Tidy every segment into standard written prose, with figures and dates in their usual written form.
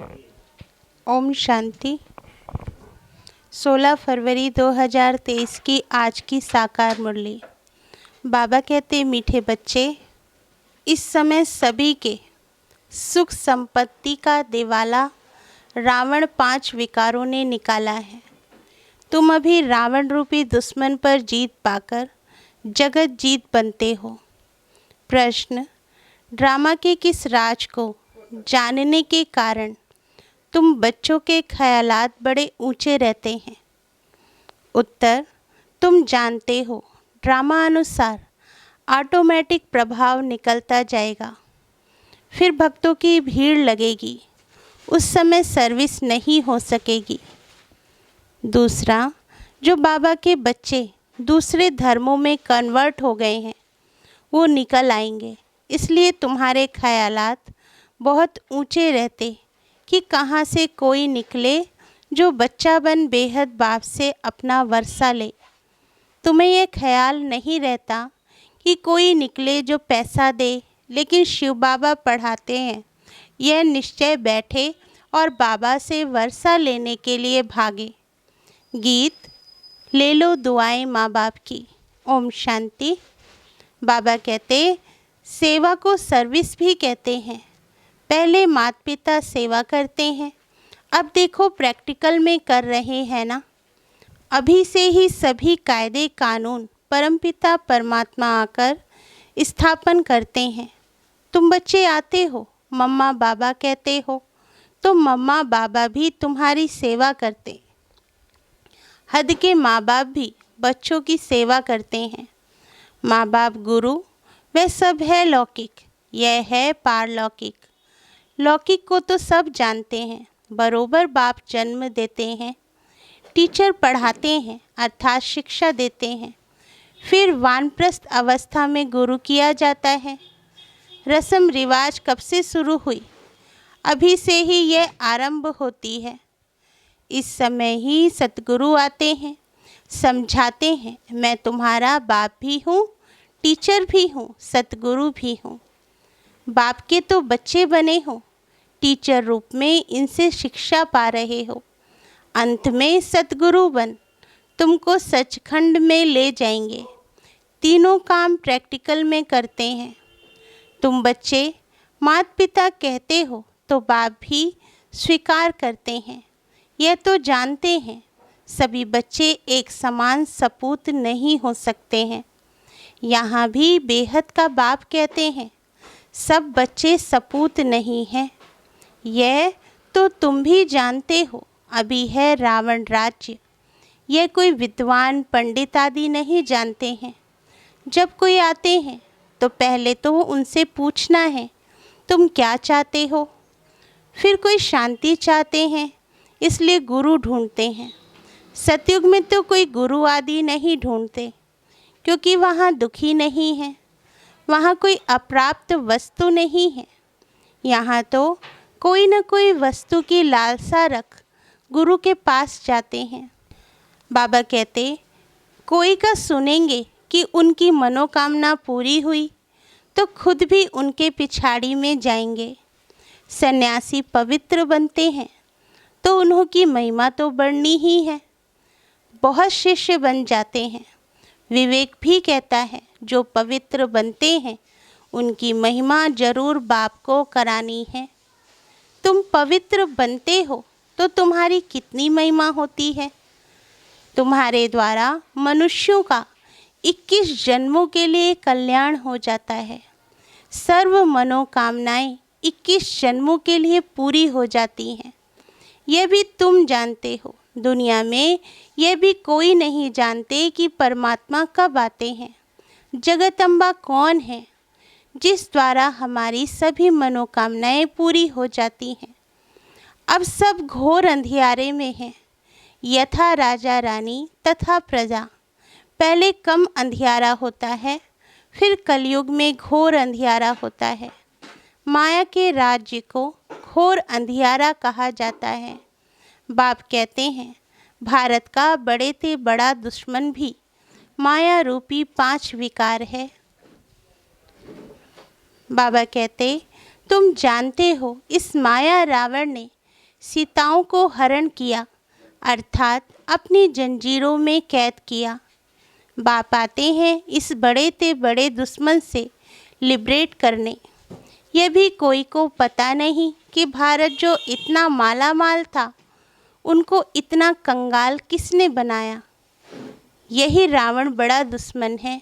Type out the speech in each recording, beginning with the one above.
ओम शांति। 16 फरवरी 2023 की आज की साकार मुरली। बाबा कहते, मीठे बच्चे, इस समय सभी के सुख संपत्ति का दिवाला रावण 5 विकारों ने निकाला है। तुम अभी रावण रूपी दुश्मन पर जीत पाकर जगत जीत बनते हो। प्रश्न, ड्रामा के किस राज को जानने के कारण तुम बच्चों के ख्यालात बड़े ऊंचे रहते हैं? उत्तर, तुम जानते हो ड्रामा अनुसार ऑटोमेटिक प्रभाव निकलता जाएगा, फिर भक्तों की भीड़ लगेगी, उस समय सर्विस नहीं हो सकेगी। दूसरा, जो बाबा के बच्चे दूसरे धर्मों में कन्वर्ट हो गए हैं वो निकल आएंगे, इसलिए तुम्हारे ख्यालात बहुत ऊंचे रहते कि कहाँ से कोई निकले जो बच्चा बन बेहद बाप से अपना वर्षा ले। तुम्हें यह ख्याल नहीं रहता कि कोई निकले जो पैसा दे, लेकिन शिव बाबा पढ़ाते हैं यह निश्चय बैठे और बाबा से वर्षा लेने के लिए भागे। गीत, ले लो दुआएं माँ बाप की। ओम शांति। बाबा कहते, सेवा को सर्विस भी कहते हैं। पहले माता पिता सेवा करते हैं, अब देखो प्रैक्टिकल में कर रहे हैं ना। अभी से ही सभी कायदे कानून परमपिता परमात्मा आकर स्थापन करते हैं। तुम बच्चे आते हो, मम्मा बाबा कहते हो, तो मम्मा बाबा भी तुम्हारी सेवा करते। हद के माँ बाप भी बच्चों की सेवा करते हैं। माँ बाप गुरु वह सब है लौकिक, यह है पारलौकिक। लौकिक को तो सब जानते हैं, बरोबर बाप जन्म देते हैं, टीचर पढ़ाते हैं अर्थात शिक्षा देते हैं, फिर वानप्रस्थ अवस्था में गुरु किया जाता है। रस्म रिवाज कब से शुरू हुई? अभी से ही यह आरंभ होती है। इस समय ही सतगुरु आते हैं, समझाते हैं मैं तुम्हारा बाप भी हूँ, टीचर भी हूँ, सतगुरु भी हूँ। बाप के तो बच्चे बने हो, टीचर रूप में इनसे शिक्षा पा रहे हो। अंत में सतगुरु बन तुमको सचखंड में ले जाएंगे। तीनों काम प्रैक्टिकल में करते हैं। तुम बच्चे माता पिता कहते हो तो बाप भी स्वीकार करते हैं। यह तो जानते हैं सभी बच्चे एक समान सपूत नहीं हो सकते हैं। यहाँ भी बेहद का बाप कहते हैं सब बच्चे सपूत नहीं हैं। यह तो तुम भी जानते हो, अभी है रावण राज्य। यह कोई विद्वान पंडित आदि नहीं जानते हैं। जब कोई आते हैं तो पहले तो उनसे पूछना है तुम क्या चाहते हो। फिर कोई शांति चाहते हैं इसलिए गुरु ढूंढते हैं। सतयुग में तो कोई गुरु आदि नहीं ढूंढते, क्योंकि वहाँ दुखी नहीं है, वहाँ कोई अप्राप्त वस्तु नहीं है। यहाँ तो कोई न कोई वस्तु की लालसा रख गुरु के पास जाते हैं। बाबा कहते, कोई का सुनेंगे कि उनकी मनोकामना पूरी हुई तो खुद भी उनके पिछाड़ी में जाएंगे। सन्यासी पवित्र बनते हैं तो उन्हों की महिमा तो बढ़नी ही है। बहुत शिष्य बन जाते हैं। विवेक भी कहता है जो पवित्र बनते हैं उनकी महिमा जरूर बाप को करानी है। तुम पवित्र बनते हो तो तुम्हारी कितनी महिमा होती है। तुम्हारे द्वारा मनुष्यों का 21 जन्मों के लिए कल्याण हो जाता है। सर्व मनोकामनाएं 21 जन्मों के लिए पूरी हो जाती हैं। यह भी तुम जानते हो। दुनिया में यह भी कोई नहीं जानते कि परमात्मा कब आते हैं। जगदम्बा कौन है जिस द्वारा हमारी सभी मनोकामनाएं पूरी हो जाती हैं। अब सब घोर अंधियारे में हैं। यथा राजा रानी तथा प्रजा। पहले कम अंधियारा होता है, फिर कलयुग में घोर अंधियारा होता है। माया के राज्य को घोर अंधियारा कहा जाता है। बाप कहते हैं भारत का बड़े से बड़ा दुश्मन भी माया रूपी 5 विकार है। बाबा कहते तुम जानते हो इस माया रावण ने सीताओं को हरण किया, अर्थात अपनी जंजीरों में कैद किया। बाप आते हैं इस बड़े ते बड़े दुश्मन से लिबरेट करने। यह भी कोई को पता नहीं कि भारत जो इतना माला माल था, उनको इतना कंगाल किसने बनाया। यही रावण बड़ा दुश्मन है।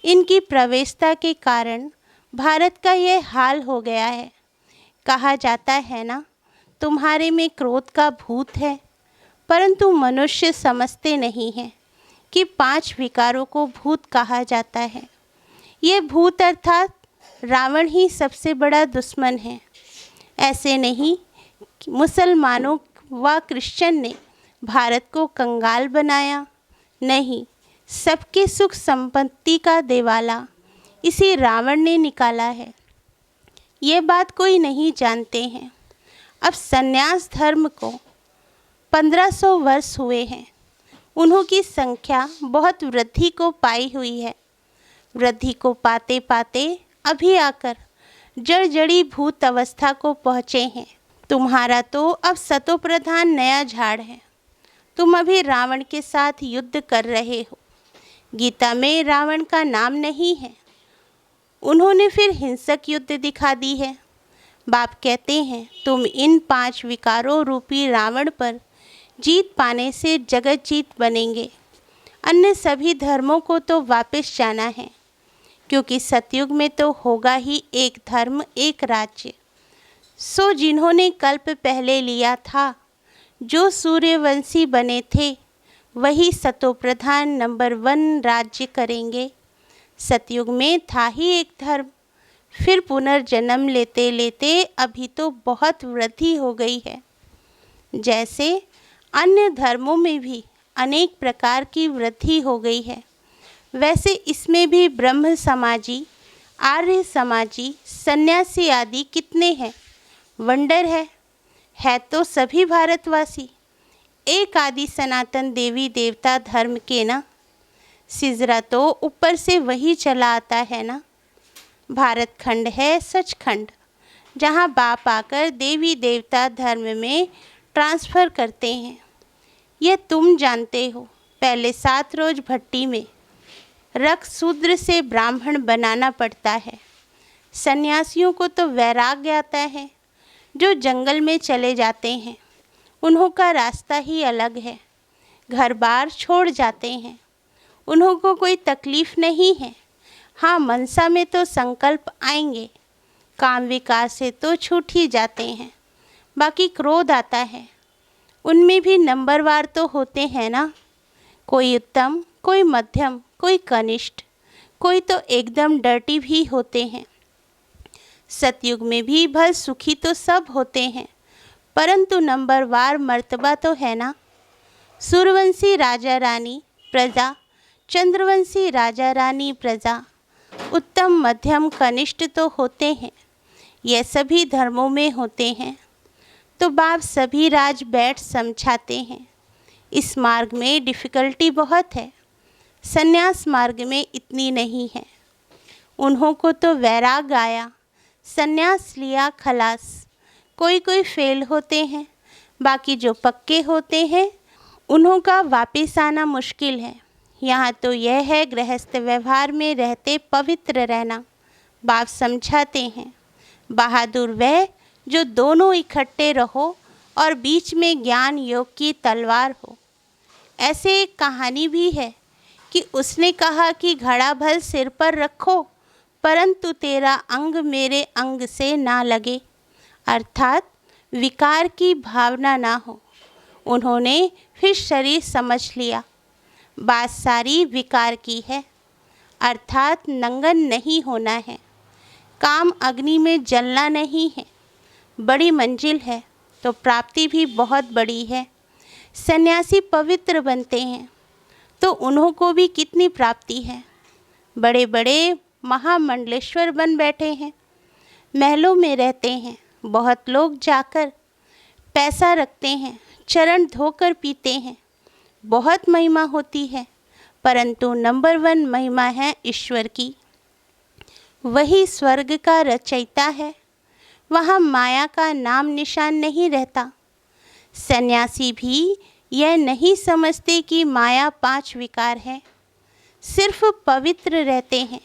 इनकी प्रवेशता के कारण भारत का यह हाल हो गया है। कहा जाता है ना, तुम्हारे में क्रोध का भूत है, परंतु मनुष्य समझते नहीं हैं कि 5 विकारों को भूत कहा जाता है। ये भूत अर्थात रावण ही सबसे बड़ा दुश्मन है। ऐसे नहीं कि मुसलमानों व क्रिश्चियन ने भारत को कंगाल बनाया, नहीं, सबके सुख संपत्ति का देवाला इसी रावण ने निकाला है। ये बात कोई नहीं जानते हैं। अब संन्यास धर्म को 1500 वर्ष हुए हैं। उन्हों की संख्या बहुत वृद्धि को पाई हुई है। वृद्धि को पाते पाते अभी आकर जड़ी भूत अवस्था को पहुँचे हैं। तुम्हारा तो अब सतोप्रधान नया झाड़ है। तुम अभी रावण के साथ युद्ध कर रहे हो। गीता में रावण का नाम नहीं है। उन्होंने फिर हिंसक युद्ध दिखा दी है। बाप कहते हैं तुम इन 5 विकारों रूपी रावण पर जीत पाने से जगत जीत बनेंगे। अन्य सभी धर्मों को तो वापस जाना है, क्योंकि सतयुग में तो होगा ही एक धर्म एक राज्य। सो जिन्होंने कल्प पहले लिया था, जो सूर्यवंशी बने थे, वही सतोप्रधान नंबर 1 राज्य करेंगे। सतयुग में था ही एक धर्म, फिर पुनर्जन्म लेते लेते अभी तो बहुत वृद्धि हो गई है। जैसे अन्य धर्मों में भी अनेक प्रकार की वृद्धि हो गई है, वैसे इसमें भी ब्रह्म समाजी, आर्य समाजी, सन्यासी आदि कितने हैं। वंडर है तो सभी भारतवासी एक आदि सनातन देवी देवता धर्म के ना। सिजरा तो ऊपर से वही चला आता है ना। भारत खंड है सचखंड, जहाँ बाप आकर देवी देवता धर्म में ट्रांसफ़र करते हैं। यह तुम जानते हो। पहले 7 रोज भट्टी में रख शूद्र से ब्राह्मण बनाना पड़ता है। सन्यासियों को तो वैराग्य आता है, जो जंगल में चले जाते हैं। उन्हों का रास्ता ही अलग है। घर बार छोड़ जाते हैं। उन्हों को कोई तकलीफ़ नहीं है। हाँ, मनसा में तो संकल्प आएंगे, काम विकार से तो छूट ही जाते हैं। बाकी क्रोध आता है, उनमें भी नंबरवार तो होते हैं ना। कोई उत्तम, कोई मध्यम, कोई कनिष्ठ, कोई तो एकदम डर्टी भी होते हैं। सतयुग में भी भल सुखी तो सब होते हैं, परंतु नंबरवार मर्तबा तो है ना। सूर्यवंशी राजा रानी प्रजा, चंद्रवंशी राजा रानी प्रजा, उत्तम मध्यम कनिष्ठ तो होते हैं। यह सभी धर्मों में होते हैं। तो बाप सभी राज बैठ समझाते हैं। इस मार्ग में डिफ़िकल्टी बहुत है, संन्यास मार्ग में इतनी नहीं है। उन्हों को तो वैराग आया, संन्यास लिया, खलास। कोई कोई फेल होते हैं, बाकी जो पक्के होते हैं उन्हों का वापस आना मुश्किल है। यहाँ तो यह है गृहस्थ व्यवहार में रहते पवित्र रहना। बाप समझाते हैं, बहादुर वह जो दोनों इकट्ठे रहो और बीच में ज्ञान योग की तलवार हो। ऐसे एक कहानी भी है कि उसने कहा कि घड़ा भल सिर पर रखो, परंतु तेरा अंग मेरे अंग से ना लगे, अर्थात विकार की भावना ना हो। उन्होंने फिर शरीर समझ लिया। बात सारी विकार की है, अर्थात नंगन नहीं होना है, काम अग्नि में जलना नहीं है। बड़ी मंजिल है तो प्राप्ति भी बहुत बड़ी है। सन्यासी पवित्र बनते हैं तो उन्हों को भी कितनी प्राप्ति है। बड़े बड़े महामंडलेश्वर बन बैठे हैं, महलों में रहते हैं। बहुत लोग जाकर पैसा रखते हैं, चरण धोकर पीते हैं। बहुत महिमा होती है, परंतु नंबर 1 महिमा है ईश्वर की। वही स्वर्ग का रचयिता है। वहाँ माया का नाम निशान नहीं रहता। सन्यासी भी यह नहीं समझते कि माया 5 विकार है, सिर्फ पवित्र रहते हैं।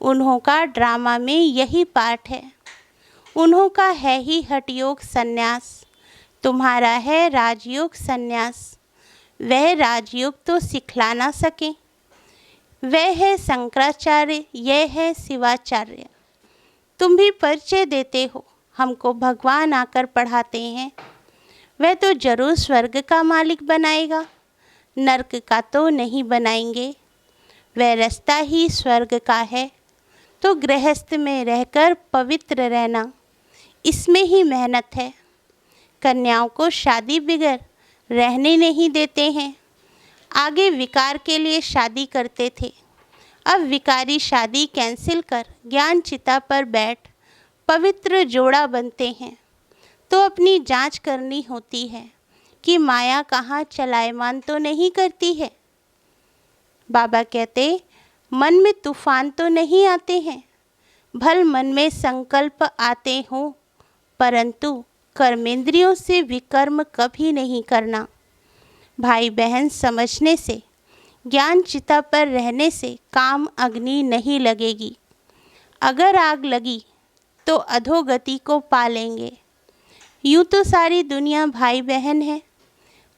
उन्हों का ड्रामा में यही पार्ट है। उन्हों का है ही हठयोग संन्यास, तुम्हारा है राजयोग संन्यास। वह राजयोग तो सिखला ना सके, वह है शंकराचार्य, यह है शिवाचार्य। तुम भी परिचय देते हो, हमको भगवान आकर पढ़ाते हैं। वह तो जरूर स्वर्ग का मालिक बनाएगा, नरक का तो नहीं बनाएंगे। वह रास्ता ही स्वर्ग का है, तो गृहस्थ में रहकर पवित्र रहना, इसमें ही मेहनत है। कन्याओं को शादी बगैर रहने नहीं देते हैं। आगे विकार के लिए शादी करते थे, अब विकारी शादी कैंसिल कर ज्ञान चिता पर बैठ पवित्र जोड़ा बनते हैं। तो अपनी जांच करनी होती है कि माया कहाँ चलायमान तो नहीं करती है। बाबा कहते, मन में तूफान तो नहीं आते हैं, भल मन में संकल्प आते हों, परंतु कर्मेंद्रियों से विकर्म कभी नहीं करना। भाई बहन समझने से, ज्ञान चिता पर रहने से काम अग्नि नहीं लगेगी। अगर आग लगी तो अधोगति को पालेंगे। यूँ तो सारी दुनिया भाई बहन है,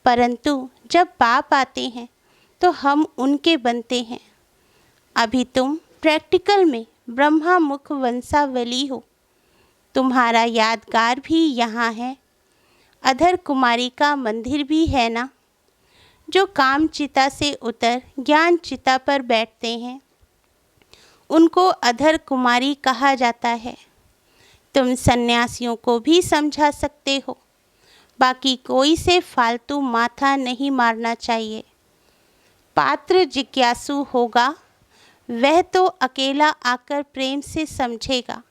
परंतु जब पाप आते हैं तो हम उनके बनते हैं। अभी तुम प्रैक्टिकल में ब्रह्मा मुख वंशावली हो। तुम्हारा यादगार भी यहाँ है, अधर कुमारी का मंदिर भी है ना। जो काम चिता से उतर ज्ञान चिता पर बैठते हैं, उनको अधर कुमारी कहा जाता है। तुम सन्यासियों को भी समझा सकते हो, बाकी कोई से फालतू माथा नहीं मारना चाहिए। पात्र जिज्ञासु होगा, वह तो अकेला आकर प्रेम से समझेगा।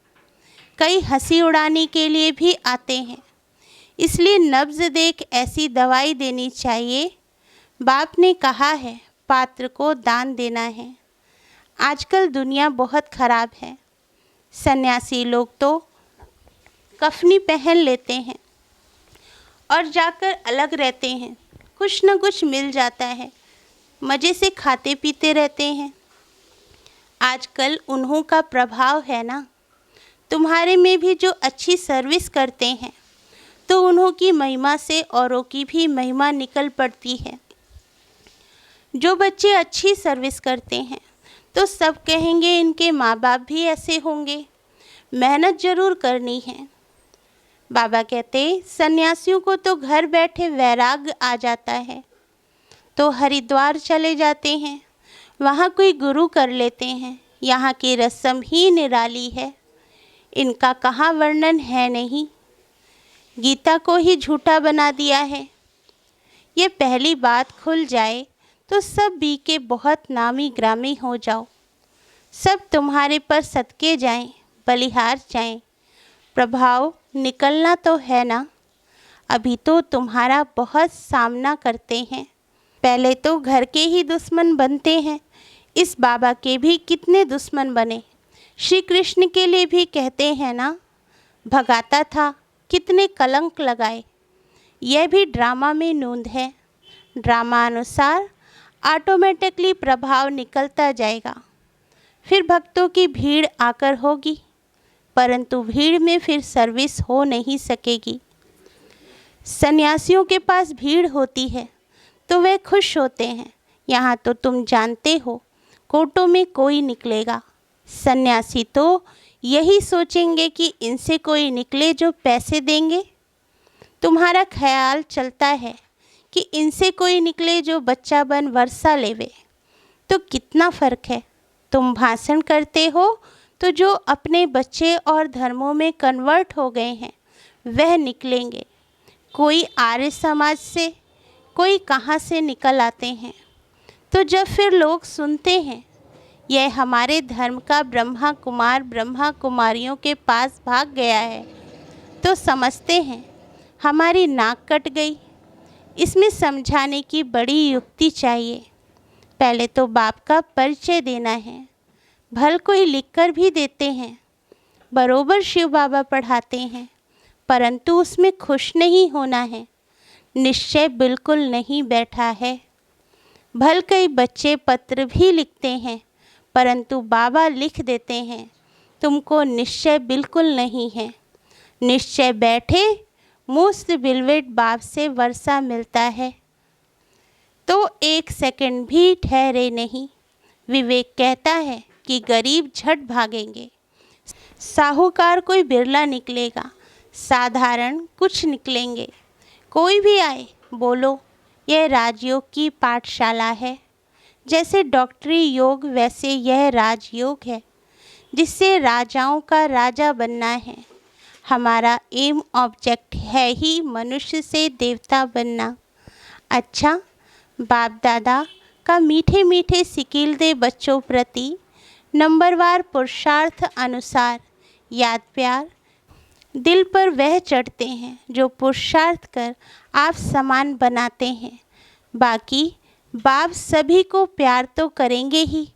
कई हंसी उड़ाने के लिए भी आते हैं, इसलिए नब्ज देख ऐसी दवाई देनी चाहिए। बाप ने कहा है पात्र को दान देना है। आजकल दुनिया बहुत खराब है। सन्यासी लोग तो कफनी पहन लेते हैं और जाकर अलग रहते हैं, कुछ न कुछ मिल जाता है, मज़े से खाते पीते रहते हैं। आजकल उन्हों का प्रभाव है ना, तुम्हारे में भी जो अच्छी सर्विस करते हैं, तो उन्हों की महिमा से औरों की भी महिमा निकल पड़ती है। जो बच्चे अच्छी सर्विस करते हैं तो सब कहेंगे इनके माँ बाप भी ऐसे होंगे। मेहनत जरूर करनी है। बाबा कहते, सन्यासियों को तो घर बैठे वैराग्य आ जाता है, तो हरिद्वार चले जाते हैं, वहाँ कोई गुरु कर लेते हैं। यहाँ की रस्म ही निराली है, इनका कहाँ वर्णन है नहीं। गीता को ही झूठा बना दिया है। ये पहली बात खुल जाए तो सब बी के बहुत नामी ग्रामी हो जाओ। सब तुम्हारे पर सदके जाएं, बलिहार जाएं। प्रभाव निकलना तो है ना। अभी तो तुम्हारा बहुत सामना करते हैं। पहले तो घर के ही दुश्मन बनते हैं। इस बाबा के भी कितने दुश्मन बने। श्री कृष्ण के लिए भी कहते हैं ना, भगाता था, कितने कलंक लगाए। यह भी ड्रामा में नूंद है। ड्रामा अनुसार ऑटोमेटिकली प्रभाव निकलता जाएगा। फिर भक्तों की भीड़ आकर होगी, परंतु भीड़ में फिर सर्विस हो नहीं सकेगी। सन्यासियों के पास भीड़ होती है तो वे खुश होते हैं। यहाँ तो तुम जानते हो, कोटों में कोई निकलेगा। सन्यासी तो यही सोचेंगे कि इनसे कोई निकले जो पैसे देंगे। तुम्हारा ख्याल चलता है कि इनसे कोई निकले जो बच्चा बन वर्षा लेवे। तो कितना फ़र्क है। तुम भाषण करते हो तो जो अपने बच्चे और धर्मों में कन्वर्ट हो गए हैं वह निकलेंगे। कोई आर्य समाज से, कोई कहाँ से निकल आते हैं। तो जब फिर लोग सुनते हैं यह हमारे धर्म का ब्रह्मा कुमार ब्रह्मा कुमारियों के पास भाग गया है, तो समझते हैं हमारी नाक कट गई। इसमें समझाने की बड़ी युक्ति चाहिए। पहले तो बाप का परिचय देना है। भल कोई लिखकर भी देते हैं, बरोबर शिव बाबा पढ़ाते हैं, परंतु उसमें खुश नहीं होना है। निश्चय बिल्कुल नहीं बैठा है। भल कई बच्चे पत्र भी लिखते हैं, परंतु बाबा लिख देते हैं, तुमको निश्चय बिल्कुल नहीं है। निश्चय बैठे मुस्त बिलवेट बाप से वर्षा मिलता है, तो एक सेकंड भी ठहरे नहीं। विवेक कहता है कि गरीब झट भागेंगे, साहूकार कोई बिरला निकलेगा, साधारण कुछ निकलेंगे। कोई भी आए बोलो यह राजयोग की पाठशाला है। जैसे डॉक्टरी योग वैसे यह राजयोग है, जिससे राजाओं का राजा बनना है। हमारा एम ऑब्जेक्ट है ही मनुष्य से देवता बनना। अच्छा, बाप दादा का मीठे मीठे सिकील दे बच्चों प्रति नंबरवार पुरुषार्थ अनुसार याद प्यार दिल पर वह चढ़ते हैं जो पुरुषार्थ कर आप समान बनाते हैं। बाकी बाप सभी को प्यार तो करेंगे ही।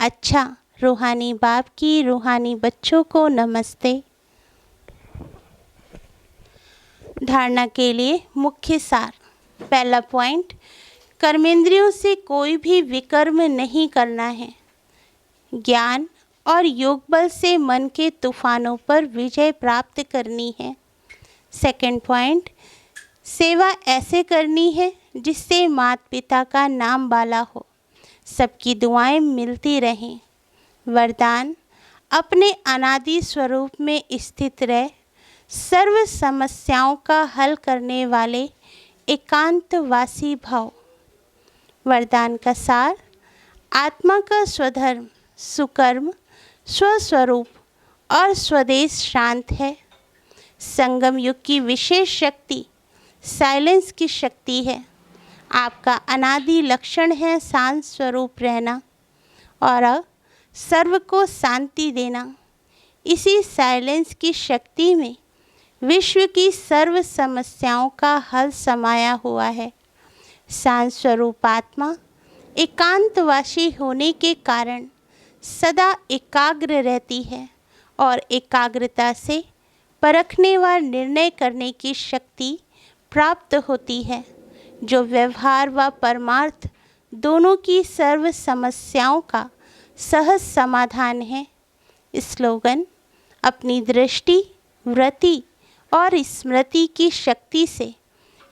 अच्छा, रूहानी बाप की रूहानी बच्चों को नमस्ते। धारणा के लिए मुख्य सार। पहला पॉइंट, कर्मेंद्रियों से कोई भी विकर्म नहीं करना है। ज्ञान और योग बल से मन के तूफानों पर विजय प्राप्त करनी है। सेकंड पॉइंट, सेवा ऐसे करनी है जिससे माता पिता का नाम बाला हो, सबकी दुआएं मिलती रहें। वरदान, अपने अनादि स्वरूप में स्थित रह सर्व समस्याओं का हल करने वाले एकांतवासी भाव। वरदान का सार, आत्मा का स्वधर्म, सुकर्म, स्वस्वरूप और स्वदेश शांत है। संगम युग की विशेष शक्ति साइलेंस की शक्ति है। आपका अनादि लक्षण है शांत स्वरूप रहना और सर्व को शांति देना। इसी साइलेंस की शक्ति में विश्व की सर्व समस्याओं का हल समाया हुआ है। शांत स्वरूप आत्मा एकांतवासी होने के कारण सदा एकाग्र रहती है और एकाग्रता से परखने व निर्णय करने की शक्ति प्राप्त होती है, जो व्यवहार व परमार्थ दोनों की सर्व समस्याओं का सहज समाधान है। स्लोगन, अपनी दृष्टि, वृत्ति और स्मृति की शक्ति से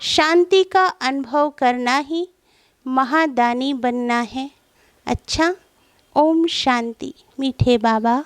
शांति का अनुभव करना ही महादानी बनना है। अच्छा, ओम शांति। मीठे बाबा।